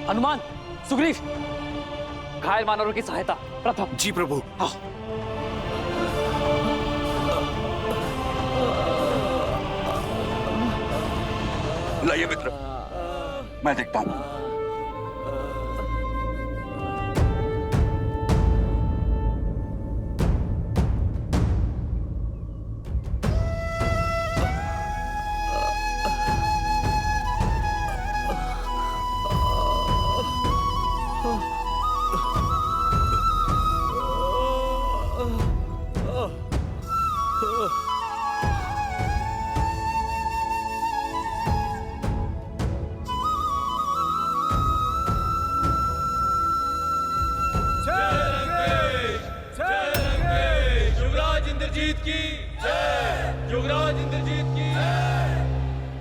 हनुमान, सुग्रीव, घायल वानरों की सहायता प्रथम। जी प्रभु। हाँ। लाइए मित्र, मैं देखता हूं।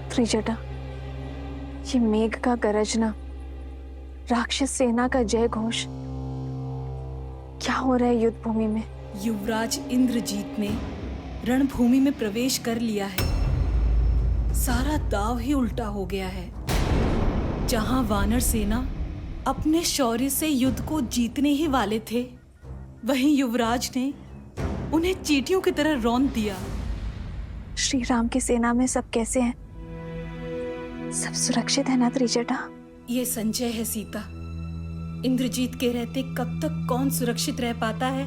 त्रिजटा, ये मेघ का गरजना, राक्षस सेना का जय घोष, क्या हो रहा है युद्ध भूमि में? युवराज इंद्रजीत ने रणभूमि में प्रवेश कर लिया है। सारा दाव ही उल्टा हो गया है। जहां वानर सेना अपने शौर्य से युद्ध को जीतने ही वाले थे, वहीं युवराज ने उन्हें चींटियों की तरह रौंद दिया। श्री राम की सेना में सब कैसे हैं? सब सुरक्षित है ना त्रिजटा? ये संजय है सीता। इंद्रजीत के रहते कब तक कौन सुरक्षित रह पाता है,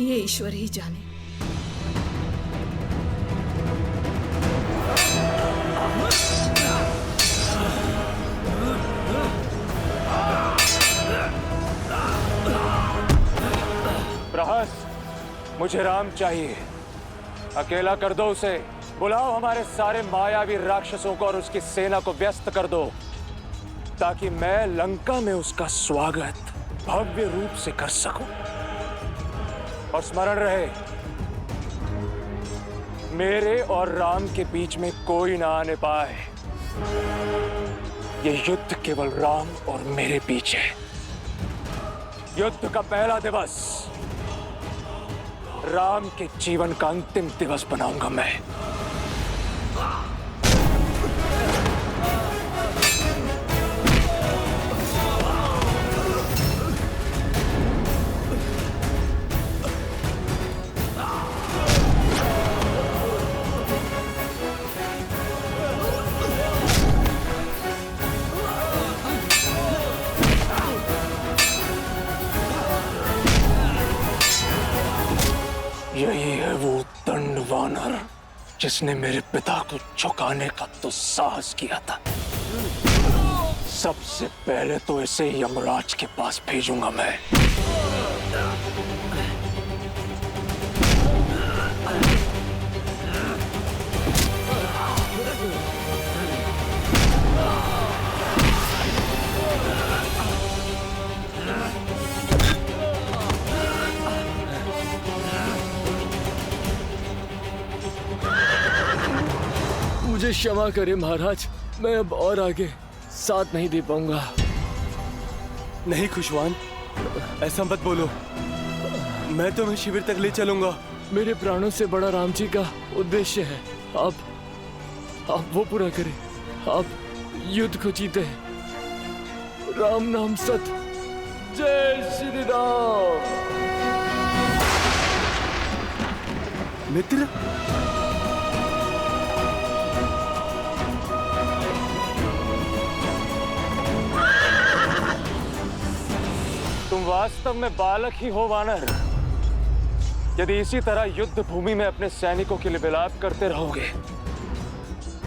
ये ईश्वर ही जाने। प्रहस, मुझे राम चाहिए। अकेला कर दो उसे। बुलाओ हमारे सारे मायावी राक्षसों को और उसकी सेना को व्यस्त कर दो, ताकि मैं लंका में उसका स्वागत भव्य रूप से कर सकूं। और स्मरण रहे, मेरे और राम के बीच में कोई ना आने पाए। ये युद्ध केवल राम और मेरे बीच है। युद्ध का पहला दिवस राम के जीवन का अंतिम दिवस बनाऊंगा मैं। यही है वो दंड वानर जिसने मेरे पिता को झुकाने का तो साहस किया था। सबसे पहले तो इसे यमराज के पास भेजूंगा मैं। मुझे क्षमा करें महाराज, मैं अब और आगे साथ नहीं दे पाऊंगा। नहीं खुशवान, ऐसा मत बोलो। मैं तुम्हें शिविर तक ले चलूंगा। मेरे प्राणों से बड़ा राम जी का उद्देश्य है। आप वो पूरा करें। आप युद्ध को जीते। राम नाम सत्य। जय श्री राम। मित्र, तुम वास्तव में बालक ही हो वानर। यदि इसी तरह युद्ध भूमि में अपने सैनिकों के लिए विलाप करते रहोगे,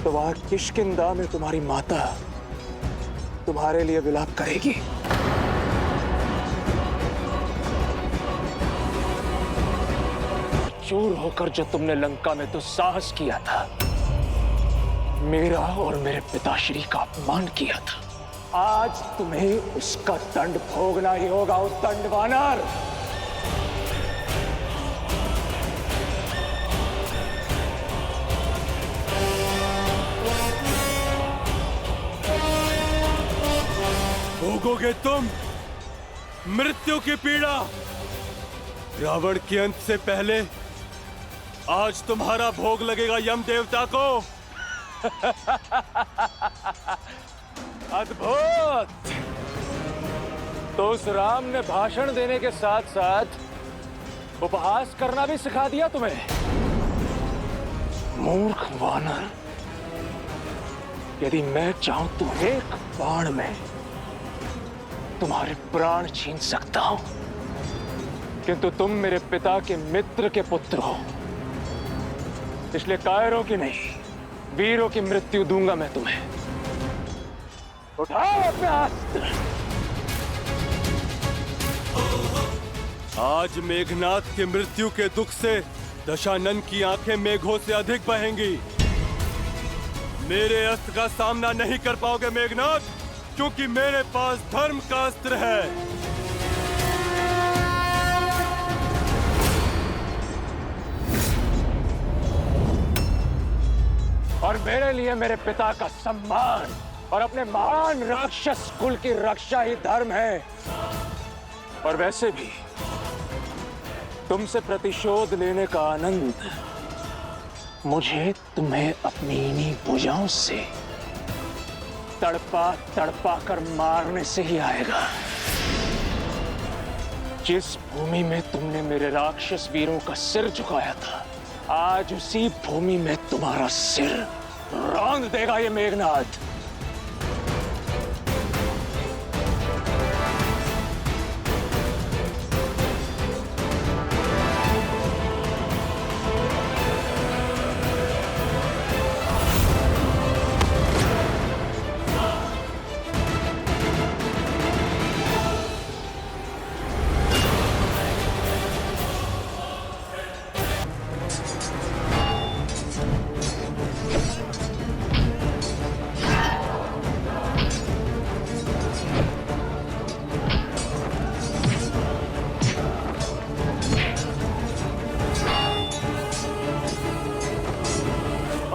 तो वहां किष्किंधा में तुम्हारी माता तुम्हारे लिए विलाप करेगी। चूर होकर जो तुमने लंका में तो साहस किया था, मेरा और मेरे पिताश्री का अपमान किया था, आज तुम्हें उसका दंड भोगना ही होगा। उस दंड वानर, भोगोगे तुम मृत्यु की पीड़ा। रावण के अंत से पहले आज तुम्हारा भोग लगेगा यम देवता को। अद्भुत। तो उस राम ने भाषण देने के साथ साथ उपहास करना भी सिखा दिया तुम्हें। मूर्ख वानर, यदि मैं चाहूं तो एक बाण में तुम्हारे प्राण छीन सकता हूं, किंतु तुम मेरे पिता के मित्र के पुत्र हो, इसलिए कायरों की नहीं वीरों की मृत्यु दूंगा मैं तुम्हें। उठाओ अपने अस्त्र। आज मेघनाथ की मृत्यु के दुख से दशानन की आंखें मेघों से अधिक बहेंगी। मेरे अस्त्र का सामना नहीं कर पाओगे मेघनाथ, क्योंकि मेरे पास धर्म का अस्त्र है। और मेरे लिए मेरे पिता का सम्मान और अपने महान राक्षस कुल की रक्षा ही धर्म है। और वैसे भी तुमसे प्रतिशोध लेने का आनंद मुझे तुम्हें अपनी इन्हीं भुजाओं से तड़पा तड़पा कर मारने से ही आएगा। जिस भूमि में तुमने मेरे राक्षस वीरों का सिर झुकाया था, आज उसी भूमि में तुम्हारा सिर रौंद देगा ये मेघनाथ।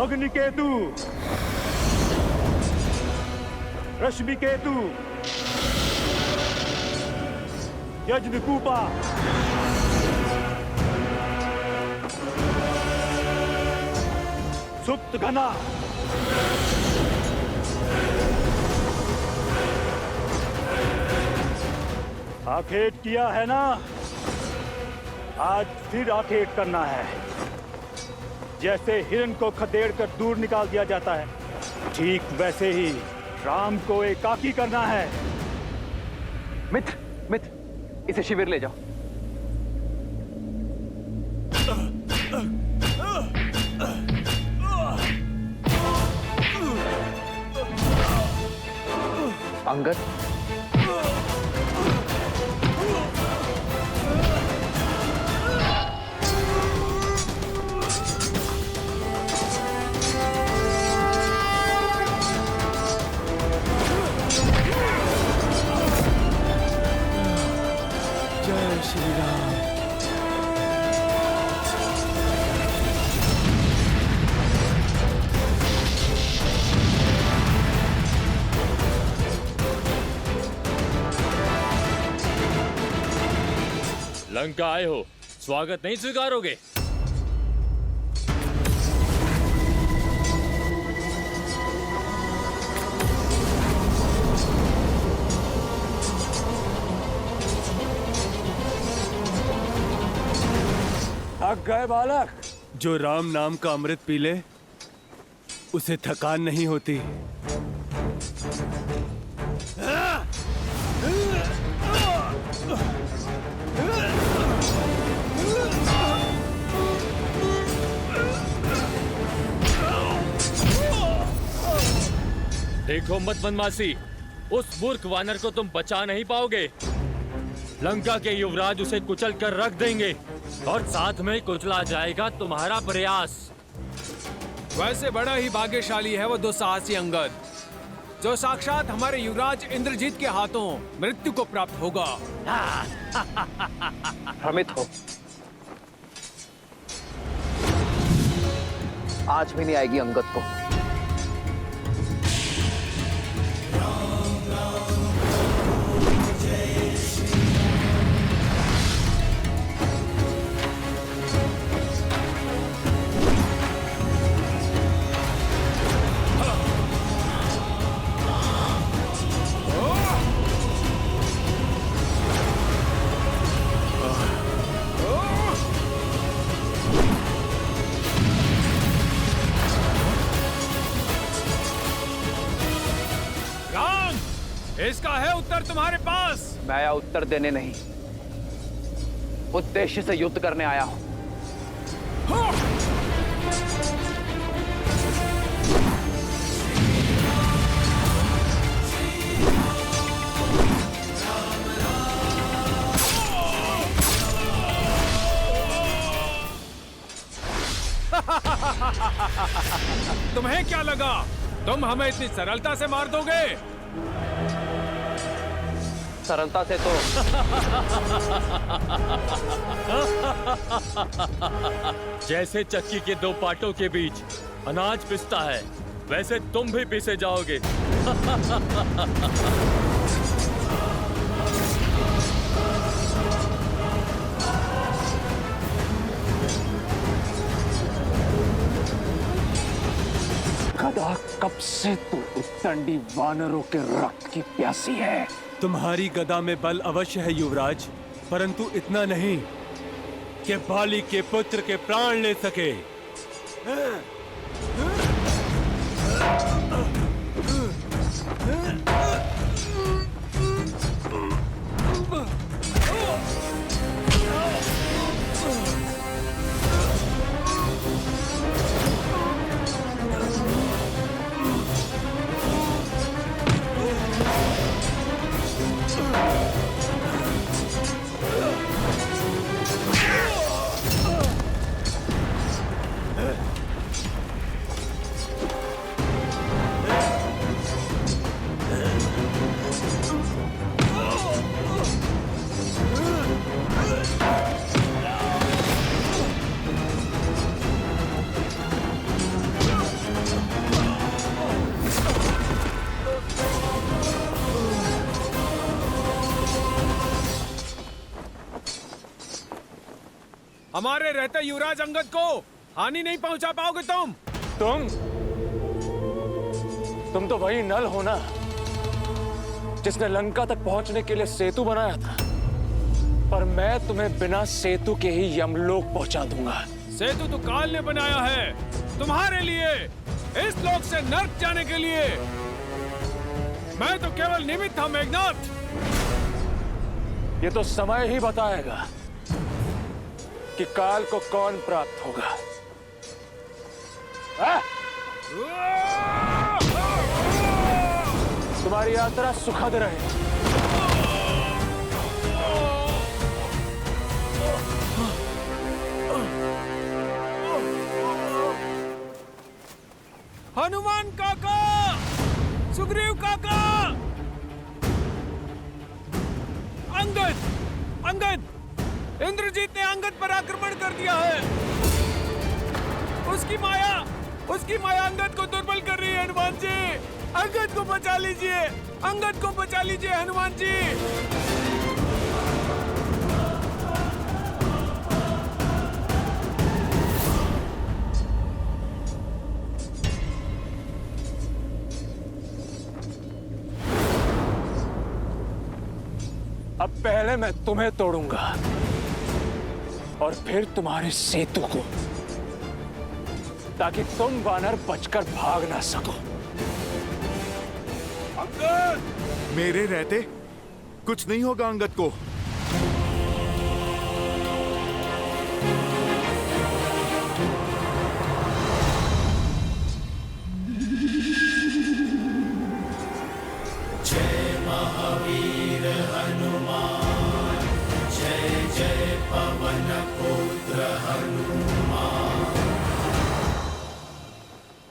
अग्निकेतु, रश्मिकेतु, यज्ञकूपा, सुप्त घना, आखेट किया है ना, आज फिर आखेट करना है। जैसे हिरण को खदेड़ कर दूर निकाल दिया जाता है, ठीक वैसे ही राम को एकाकी करना है। मित्र मित्र, इसे शिविर ले जाओ। अंगद, जय श्री राम। लंका आए हो, स्वागत नहीं स्वीकारोगे? थक गए बालक? जो राम नाम का अमृत पी ले, उसे थकान नहीं होती। देखो मत वनवासी, उस मूर्ख वानर को तुम बचा नहीं पाओगे। लंका के युवराज उसे कुचल कर रख देंगे और साथ में कुचला जाएगा तुम्हारा प्रयास। वैसे बड़ा ही भाग्यशाली है वो दुस्साहसी अंगद, जो साक्षात हमारे युवराज इंद्रजीत के हाथों मृत्यु को प्राप्त होगा। भ्रमित हो, आज भी नहीं आएगी अंगद को। इसका है उत्तर तुम्हारे पास। मैं आया उत्तर देने नहीं, उद्देश्य से युद्ध करने आया हूं। तुम्हें क्या लगा तुम हमें इतनी सरलता से मार दोगे? सरलता से तो जैसे चक्की के दो पाटों के बीच अनाज पिसता है, वैसे तुम भी पिसे जाओगे। गदा कब से तू उत्तंडी वानरों के रक्त की प्यासी है। तुम्हारी गदा में बल अवश्य है युवराज, परंतु इतना नहीं कि बाली के पुत्र के प्राण ले सके। हमारे रहते युवराज अंगद को हानि नहीं पहुंचा पाओगे तुम। तुम तो वही नल हो ना जिसने लंका तक पहुंचने के लिए सेतु बनाया था, पर मैं तुम्हें बिना सेतु के ही यमलोक पहुंचा दूंगा। सेतु तो काल ने बनाया है तुम्हारे लिए, इस लोक से नर्क जाने के लिए। मैं तो केवल निमित्त था मेघनाथ। ये तो समय ही बताएगा कि काल को कौन प्राप्त होगा। तुम्हारी यात्रा सुखद रहे। हनुमान काका, सुग्रीव काका, अंगद, अंगद, इंद्रजीत ने अंगद पर आक्रमण कर दिया है। उसकी माया अंगद को दुर्बल कर रही है। हनुमान जी, अंगद को बचा लीजिए, अंगद को बचा लीजिए हनुमान जी। अब पहले मैं तुम्हें तोड़ूंगा और फिर तुम्हारे सेतु को, ताकि तुम वानर बचकर भाग ना सको। अंगद! मेरे रहते कुछ नहीं होगा अंगद को। जय महावीर हनुमान, जय जय पवन पुत्र हनुमान।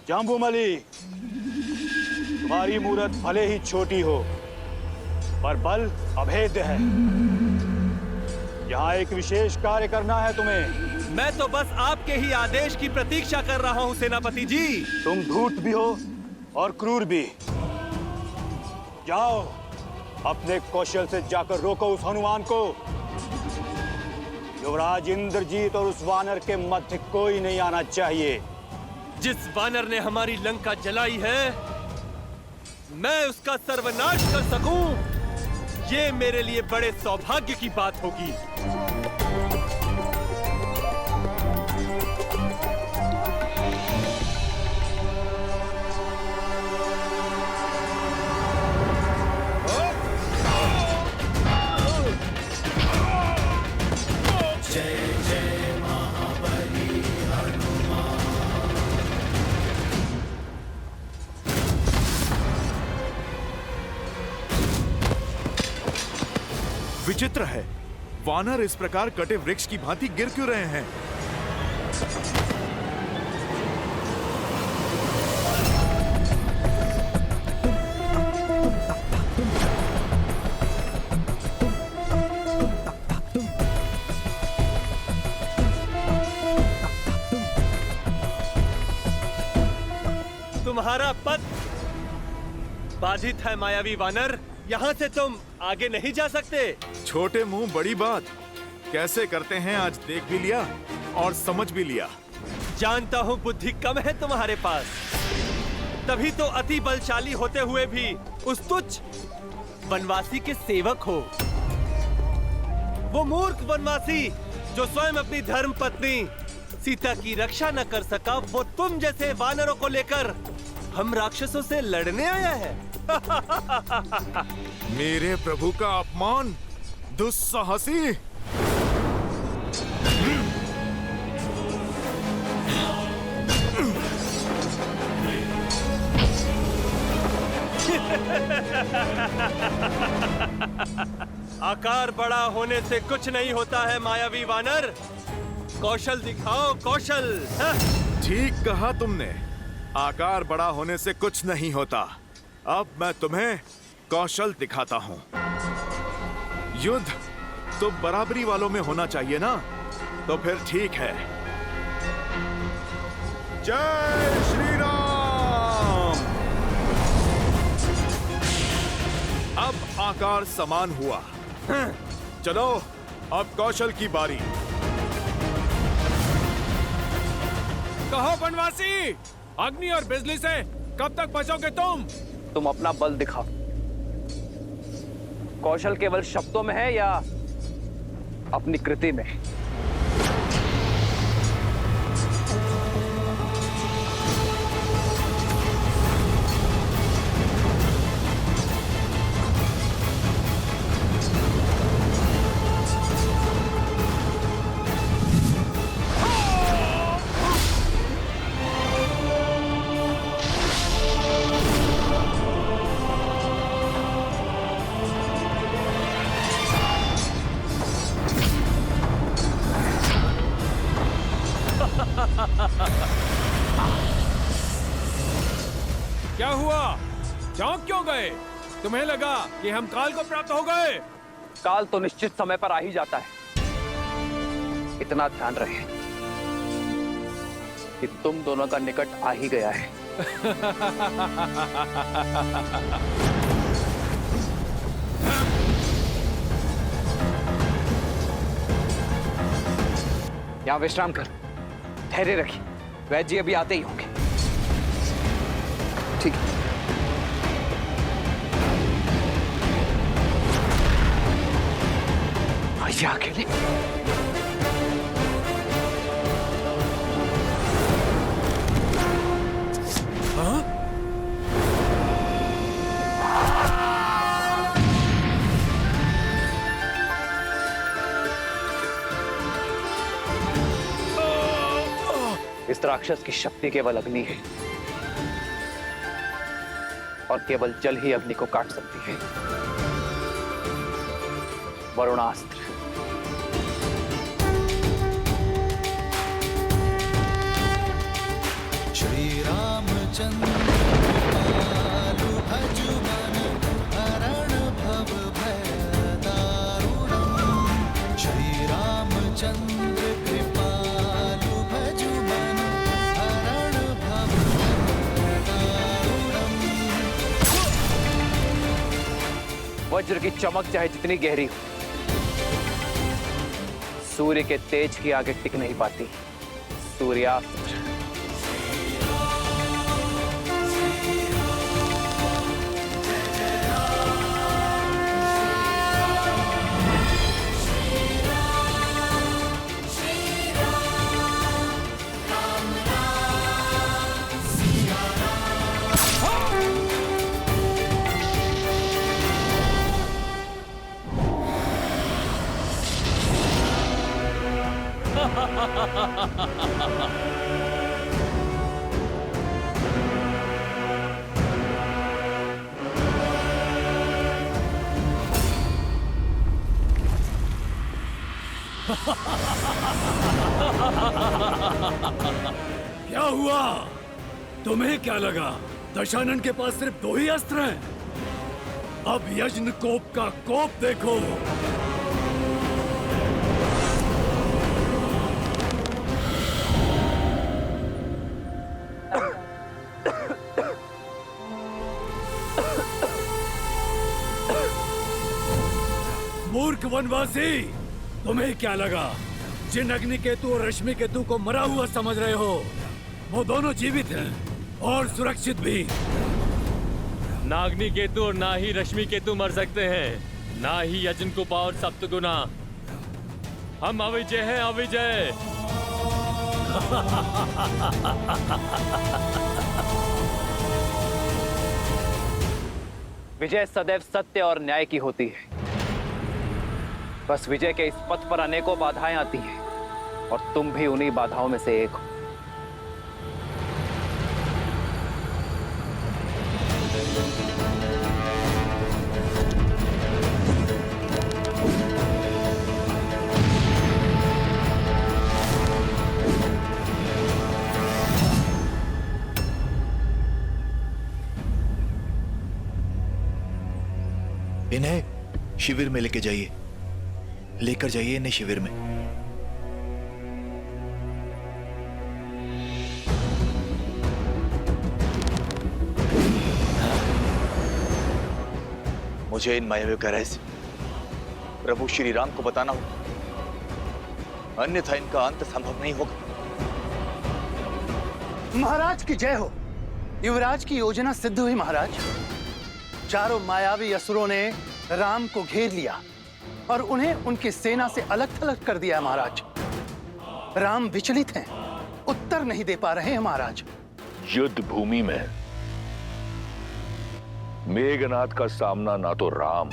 जाम्बूमली, तुम्हारी मूरत भले ही छोटी हो, पर बल अभेद्य है। यहाँ एक विशेष कार्य करना है तुम्हें। मैं तो बस आपके ही आदेश की प्रतीक्षा कर रहा हूँ सेनापति जी। तुम धूर्त भी हो और क्रूर भी। जाओ, अपने कौशल से जाकर रोको उस हनुमान को। युवराज इंद्रजीत और उस वानर के मध्य कोई नहीं आना चाहिए। जिस वानर ने हमारी लंका जलाई है, मैं उसका सर्वनाश कर सकूं, ये मेरे लिए बड़े सौभाग्य की बात होगी। विचित्र है, वानर इस प्रकार कटे वृक्ष की भांति गिर क्यों रहे हैं? तुम्हारा पथ बाधित है मायावी वानर, यहाँ से तुम आगे नहीं जा सकते। छोटे मुंह बड़ी बात कैसे करते हैं, आज देख भी लिया और समझ भी लिया। जानता हूँ बुद्धि कम है तुम्हारे पास, तभी तो अति बलशाली होते हुए भी उस तुच्छ वनवासी के सेवक हो। वो मूर्ख वनवासी जो स्वयं अपनी धर्म पत्नी सीता की रक्षा न कर सका, वो तुम जैसे वानरों को लेकर हम राक्षसों से लड़ने आया है। मेरे प्रभु का अपमान, दुस्साहसी। आकार बड़ा होने से कुछ नहीं होता है मायावी वानर, कौशल दिखाओ, कौशल। ठीक कहा तुमने, आकार बड़ा होने से कुछ नहीं होता। अब मैं तुम्हें कौशल दिखाता हूँ। युद्ध तो बराबरी वालों में होना चाहिए ना, तो फिर ठीक है। जय श्री राम। अब आकार समान हुआ। चलो अब कौशल की बारी। कहो वनवासी, अग्नि और बिजली से कब तक बचोगे तुम? तुम अपना बल दिखाओ। कौशल केवल शब्दों में है या अपनी कृति में? क्या हुआ? चौंक क्यों गए? तुम्हें लगा कि हम काल को प्राप्त हो गए? काल तो निश्चित समय पर आ ही जाता है। इतना ध्यान रहे कि तुम दोनों का निकट आ ही गया है। यहां विश्राम कर, धैर्य रखिए, वैद्य जी अभी आते ही होंगे। ठीक है। आइए अकेले। हाँ? इस राक्षस की शक्ति केवल अग्नि है और केवल जल ही अग्नि को काट सकती है। वरुणास्त्र। श्री रामचंद्र कृपालु भजुमन हरण भव भय दारुणम्। श्री रामचंद्र कृपालु भजुमन हरण भव भय दारुणम्। वज्र की चमक चाहे जितनी गहरी हो, सूर्य के तेज की आगे टिक नहीं पाती। सूर्यास्त्र। क्या हुआ? तुम्हें क्या लगा दशानन के पास सिर्फ 2 ही अस्त्र हैं? अब यज्ञ कोप का कोप देखो। मूर्ख वनवासी, तुम्हें क्या लगा जिन अग्नि केतु और रश्मि केतु को मरा हुआ समझ रहे हो, वो दोनों जीवित हैं और सुरक्षित भी। ना अग्नि केतु और ना ही रश्मि केतु मर सकते हैं, ना ही यजनकुप और सप्तगुना। हम अविजय हैं, अविजय। विजय सदैव सत्य और न्याय की होती है। बस विजय के इस पथ पर अनेकों बाधाएं आती हैं और तुम भी उन्हीं बाधाओं में से एक हो। इन्हें शिविर में लेकर जाइए इन्हें शिविर में। मुझे इन मायावियों का रहस्य प्रभु श्री राम को बताना होगा, अन्यथा इनका अंत संभव नहीं होगा। महाराज की जय हो। युवराज की योजना सिद्ध हुई महाराज। चारों मायावी असुरों ने राम को घेर लिया और उन्हें उनकी सेना से अलग थलग कर दिया है महाराज। राम विचलित हैं, उत्तर नहीं दे पा रहे हैं महाराज। युद्ध भूमि में मेघनाथ का सामना ना तो राम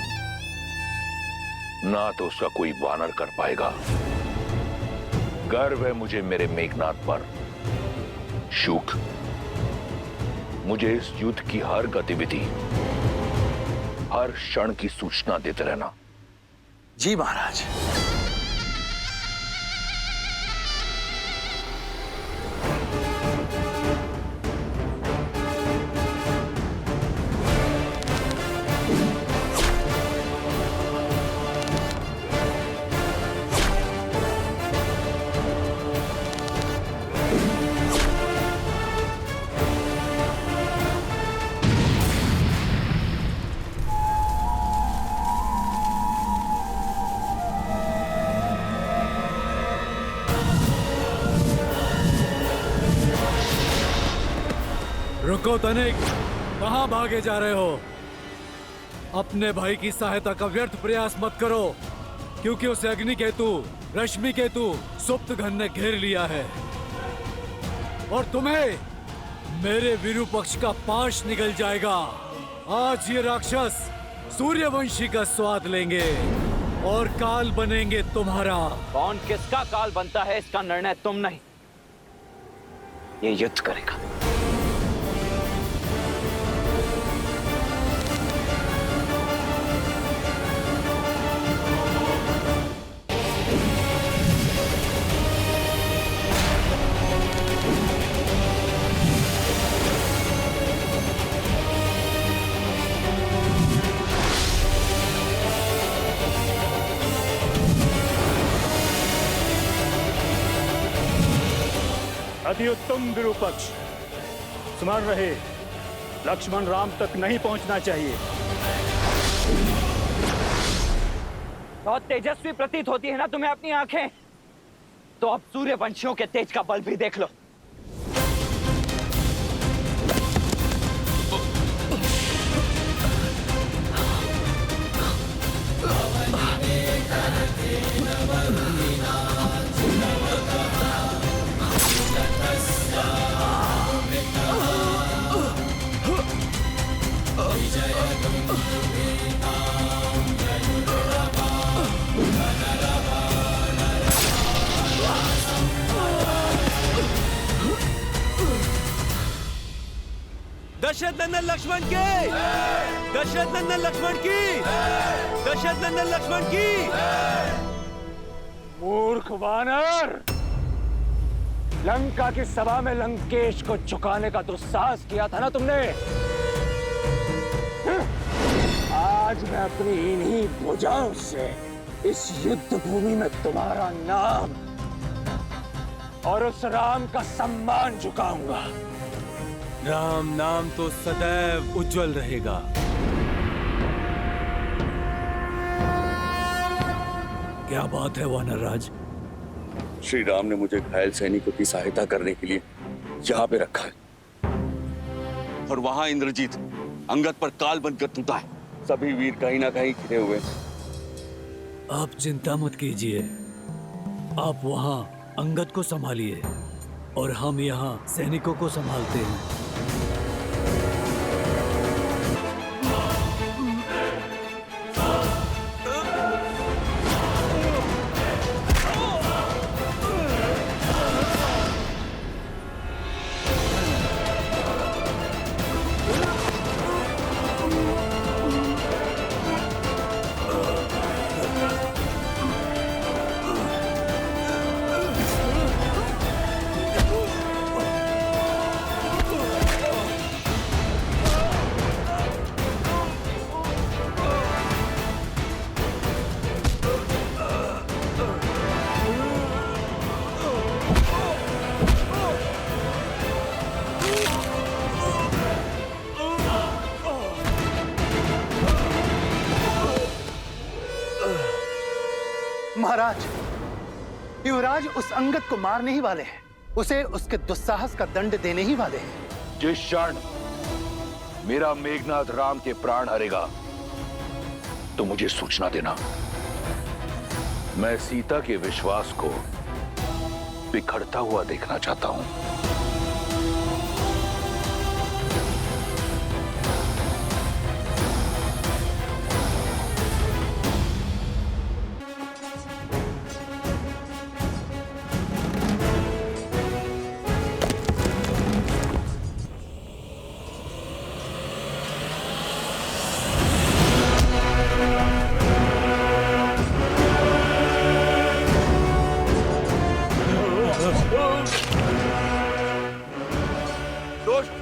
ना तो उसका कोई वानर कर पाएगा। गर्व है मुझे मेरे मेघनाथ पर। शुक, मुझे इस युद्ध की हर गतिविधि, हर क्षण की सूचना देते रहना। जी महाराज। रुको तनिक, कहां भागे जा रहे हो? अपने भाई की सहायता का व्यर्थ प्रयास मत करो, क्योंकि उसे अग्नि केतु, रश्मि केतु, सुप्त घन ने घेर लिया है और तुम्हें मेरे विरूपक्ष का पाश निकल जाएगा। आज ये राक्षस सूर्यवंशी का स्वाद लेंगे और काल बनेंगे तुम्हारा। कौन किसका काल बनता है इसका निर्णय तुम नहीं, ये युद्ध करेगा। अति उत्तम विरूपक्ष, स्मरण रहे लक्ष्मण राम तक नहीं पहुंचना चाहिए। बहुत तेजस्वी प्रतीत होती है ना तुम्हें अपनी आंखें, तो अब सूर्यवंशियों के तेज का बल भी देख लो। दशरथ नंदन लक्ष्मण की, दशरथ नंदन लक्ष्मण की, दशरथ नंदन लक्ष्मण की। मूर्ख वानर! लंका की सभा में लंकेश को झुकाने का दुस्साहस किया था ना तुमने? आज मैं अपनी इन्हीं भुजाओं से इस युद्ध भूमि में तुम्हारा नाम और उस राम का सम्मान झुकाऊंगा। राम नाम तो सदैव उज्जवल रहेगा। क्या बात है वानरराज? श्री राम ने मुझे घायल सैनिकों की सहायता करने के लिए यहाँ पे रखा है, और वहां इंद्रजीत अंगद पर काल बनकर टूटा है। सभी वीर कहीं ना कहीं घिरे हुए। आप चिंता मत कीजिए, आप वहां अंगद को संभालिए और हम यहाँ सैनिकों को संभालते हैं। महाराज, युवराज उस अंगद को मारने ही वाले हैं, उसे उसके दुस्साहस का दंड देने ही वाले हैं। जिस क्षण मेरा मेघनाथ राम के प्राण हरेगा तो मुझे सूचना देना। मैं सीता के विश्वास को बिखरता हुआ देखना चाहता हूं।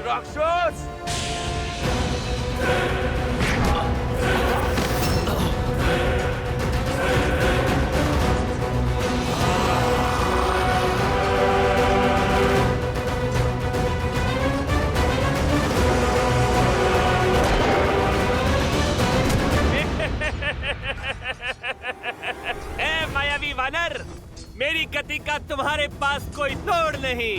राक्षस! ए मायावी वानर, मेरी गति का तुम्हारे पास कोई तोड़ नहीं।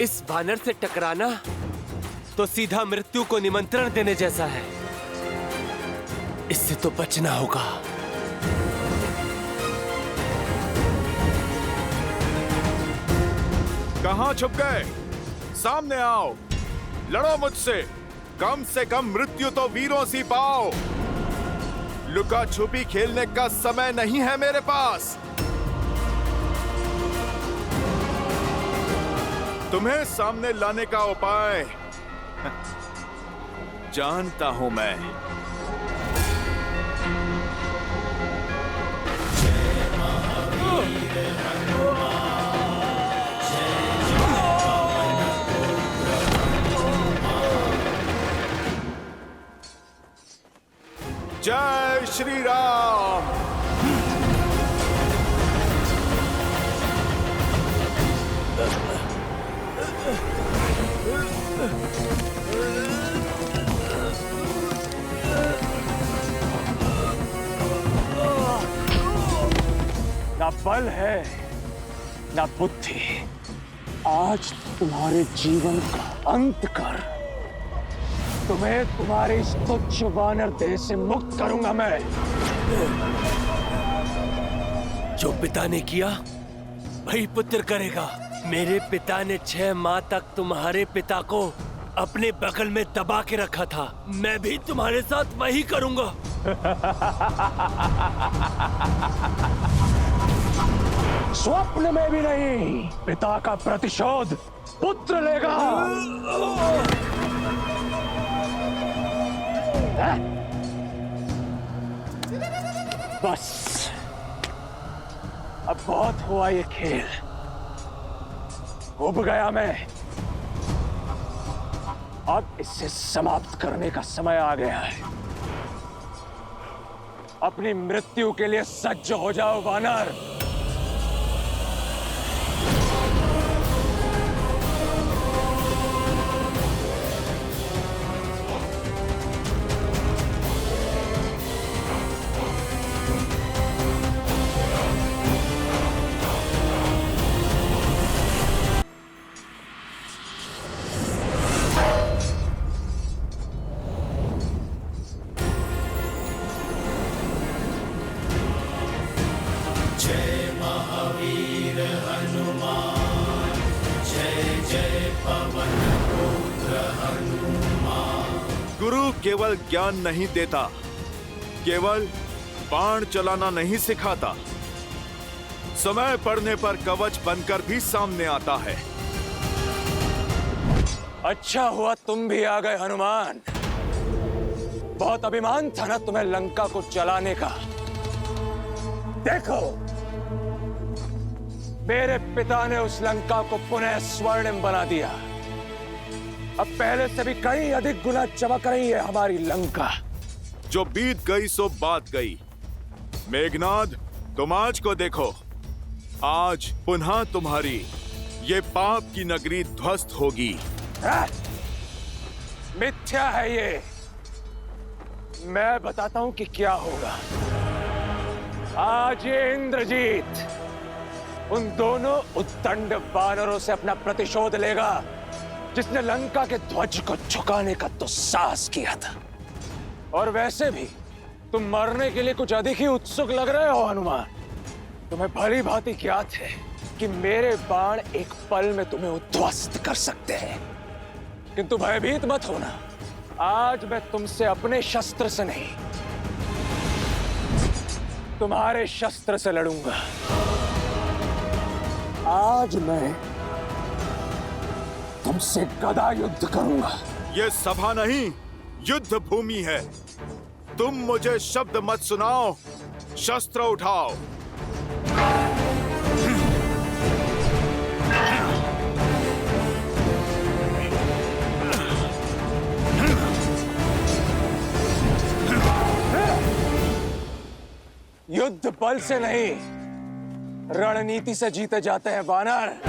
इस वानर से टकराना तो सीधा मृत्यु को निमंत्रण देने जैसा है। इससे तो बचना होगा। कहां छुप गए? सामने आओ, लड़ो मुझसे। कम से कम मृत्यु तो वीरों सी पाओ। लुका छुपी खेलने का समय नहीं है मेरे पास। तुम्हें सामने लाने का उपाय जानता हूं मैं। जय श्री राम। ना बल है ना बुद्धि। आज तुम्हारे जीवन का अंत कर तुम्हें तुम्हारे इस तुच्छ वानर देह से मुक्त करूंगा मैं। जो पिता ने किया वही पुत्र करेगा। मेरे पिता ने 6 माह तक तुम्हारे पिता को अपने बगल में दबा के रखा था। मैं भी तुम्हारे साथ वही करूंगा। स्वप्न में भी नहीं। पिता का प्रतिशोध पुत्र लेगा। बस अब बहुत हुआ ये खेल, उब गया मैं। अब इसे समाप्त करने का समय आ गया है। अपनी मृत्यु के लिए सज्ज हो जाओ वानर। गुरु केवल ज्ञान नहीं देता, केवल बाण चलाना नहीं सिखाता, समय पड़ने पर कवच बनकर भी सामने आता है। अच्छा हुआ तुम भी आ गए हनुमान। बहुत अभिमान था ना तुम्हें लंका को जलाने का। देखो, मेरे पिता ने उस लंका को पुनः स्वर्णिम बना दिया। अब पहले से भी कई अधिक गुना चमक रही है हमारी लंका। जो बीत गई सो बात गई। मेघनाद, तुम आज को देखो। आज पुनः तुम्हारी ये पाप की नगरी ध्वस्त होगी। मिथ्या है ये। मैं बताता हूं कि क्या होगा। आज ये इंद्रजीत उन दोनों उद्दंड वानरों से अपना प्रतिशोध लेगा जिसने लंका के ध्वज को झुकाने का तो साहस किया था। और वैसे भी तुम मरने के लिए कुछ अधिक ही उत्सुक लग रहे हो हनुमान। तुम्हें भली भांति ज्ञात है कि मेरे बाण एक पल में तुम्हें उद्ध्वस्त कर सकते हैं, किंतु भयभीत मत होना। आज मैं तुमसे अपने शस्त्र से नहीं, तुम्हारे शस्त्र से लड़ूंगा। आज मैं तुमसे गदा युद्ध करूंगा। ये सभा नहीं, युद्ध भूमि है। तुम मुझे शब्द मत सुनाओ, शस्त्र उठाओ। युद्ध बल से नहीं, रणनीति से जीते जाते हैं वानर।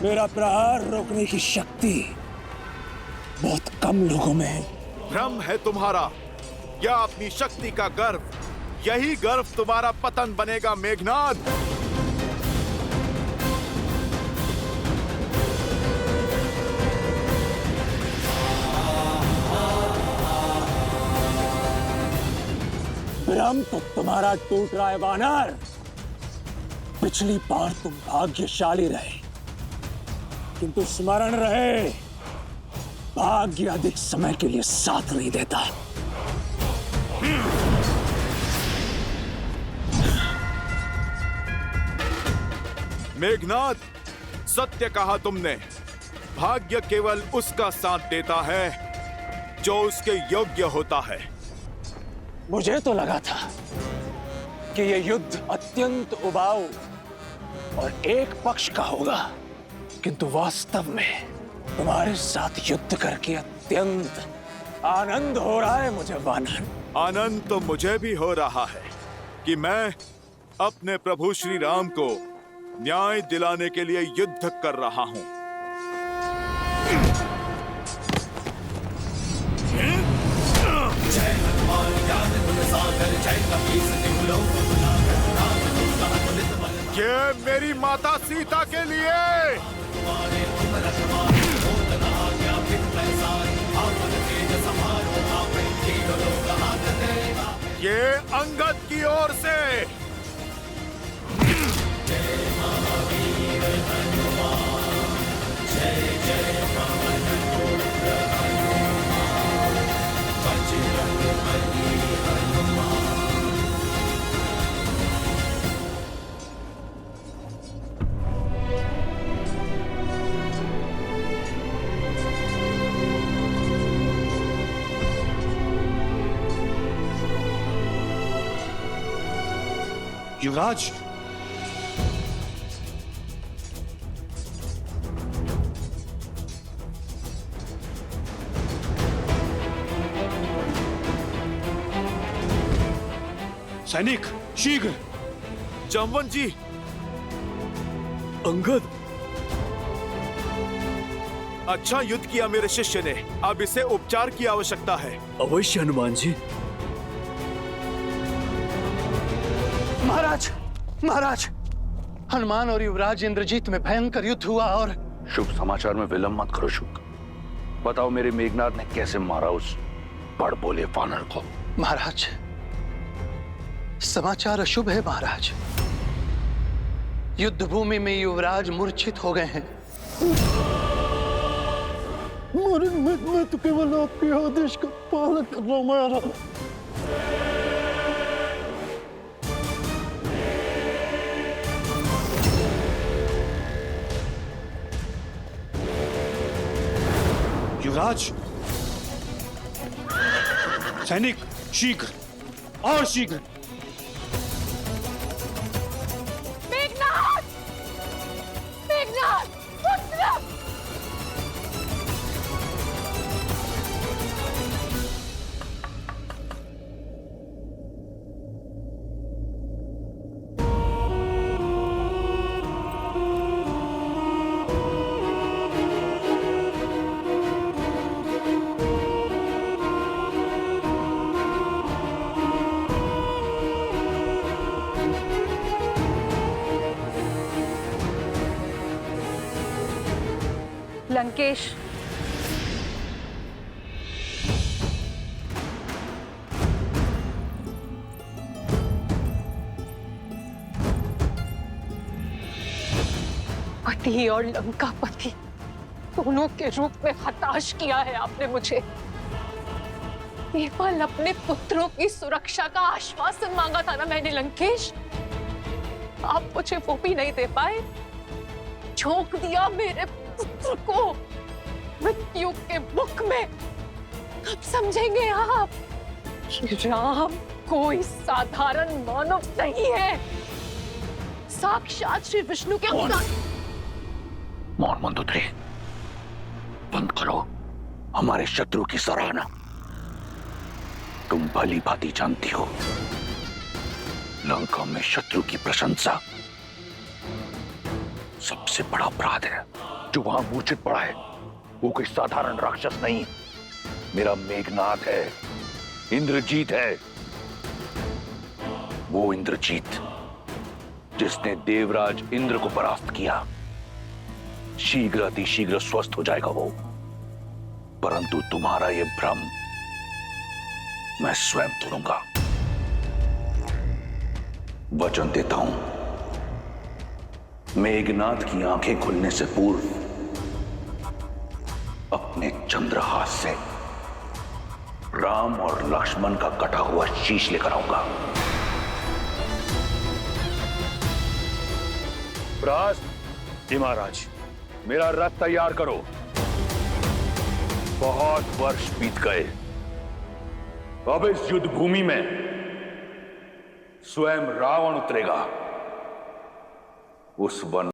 मेरा प्रहार रोकने की शक्ति बहुत कम लोगों में है। भ्रम है तुम्हारा, या अपनी शक्ति का गर्व। यही गर्व तुम्हारा पतन बनेगा मेघनाद। भ्रम तो तुम्हारा टूट रहा है वानर। पिछली बार तुम भाग्यशाली रहे, किंतु स्मरण रहे, भाग्य अधिक समय के लिए साथ नहीं देता। मेघनाद, सत्य कहा तुमने। भाग्य केवल उसका साथ देता है जो उसके योग्य होता है। मुझे तो लगा था कि यह युद्ध अत्यंत उबाऊ और एक पक्ष का होगा, किंतु वास्तव में तुम्हारे साथ युद्ध करके अत्यंत आनंद हो रहा है मुझे वानर। आनंद तो मुझे भी हो रहा है कि मैं अपने प्रभु श्री राम को न्याय दिलाने के लिए युद्ध कर रहा हूं। ये मेरी माता सीता के लिए। ये अंगद की ओर से। युवराज, सैनिक शीघ्र। जमवन जी। अंगद, अच्छा युद्ध किया मेरे शिष्य ने। अब इसे उपचार की आवश्यकता है। अवश्य हनुमान जी। महाराज, महाराज, हनुमान और युवराज इंद्रजीत में भयंकर युद्ध हुआ और शुभ समाचार में विलंब मत करो शुक। बताओ मेरे मेघनाथ ने कैसे मारा उस बड़ बोले वानर को। महाराज, समाचार अशुभ है महाराज। युद्ध भूमि में युवराज मूर्छित हो गए हैं। मैं तो केवल आपके आदेश का पालन कर रहा हूं महाराज। युवराज, सैनिक शीघ्र और शीघ्र। मेघनाथ! मेघनाथ! पुत्र! लंकेश, पति और लंकापति दोनों के रूप में हताश किया है आपने मुझे। केवल अपने पुत्रों की सुरक्षा का आश्वासन मांगा था ना मैंने लंकेश। आप मुझे वो भी नहीं दे पाए। झोंक दिया मेरे पुत्र को मृत्यु के मुख में। कब समझेंगे आप कि राम कोई साधारण मानव नहीं है, साक्षात श्री विष्णु के अवतार। मौन मंदोदरी, बंद करो हमारे शत्रु की सराहना। तुम भली भांति जानती हो लंका में शत्रु की प्रशंसा सबसे बड़ा अपराध है। जो वहां मूर्छित पड़ा है वो कोई साधारण राक्षस नहीं, मेरा मेघनाथ है, इंद्रजीत है। वो इंद्रजीत जिसने देवराज इंद्र को परास्त किया। शीघ्र अतिशीघ्र स्वस्थ हो जाएगा वो। परंतु तुम्हारा ये भ्रम मैं स्वयं तोड़ूंगा। वचन देता हूं, मेघनाथ की आंखें खुलने से पूर्व अपने चंद्रहास से राम और लक्ष्मण का कटा हुआ शीश लेकर आऊंगा। जी महाराज, मेरा रथ तैयार करो। बहुत वर्ष बीत गए। अब इस युद्ध भूमि में स्वयं रावण उतरेगा। उस वन